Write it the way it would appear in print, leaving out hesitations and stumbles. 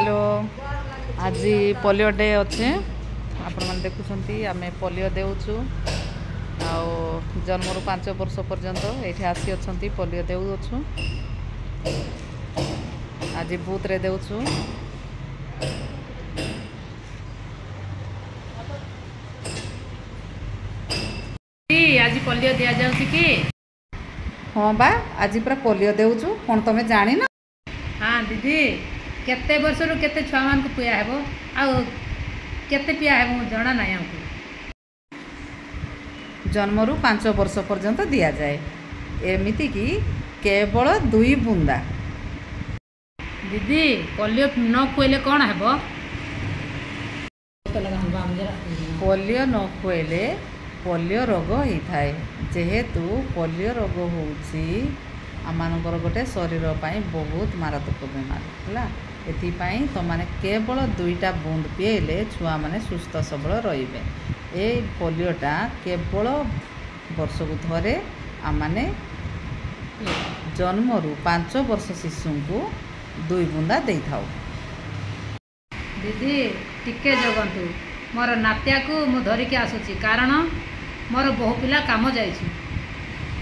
Hello आज polio day अच्छे आपण मैंने देखुं आम पोलियो देचु जन्म 5 वर्ष पर्यंत ये आसी अच्छा पोलियो देचु आज बूथ रे देचु आज पोलियो दि जाऊँ कि हाँ बा आज पूरा पोलियो देचु कौन तुम जान ना। हाँ दीदी केते वर्ष रु केते छुआ मान को पिया हेबो आ केते पिया हेबो जना ना हमको जन्म 5 वर्ष पर्यंत दि जाए एमती कि केवल 2 बूंदा। दीदी पोलियो न खुएले कौन हेबो पोलियो न खुएले पोलियो रोग होता है जेहेतु पोलियो रोग होची आमर गोटे शरीर पर बहुत मारात्मक बेमार है एपाई तुमने केवल 2टा बूंद पीएले छुआ मैंने सुस्थ सबल रे ये पोलियोटा केवल वर्ष को थरे आमने जन्म 5 वर्ष शिशु को 2 बूंदा दे था। दीदी टिके जगंतु मोर नातिया को मु धरिकी आसुची कारण मोर बहु पिला काम जाइछि।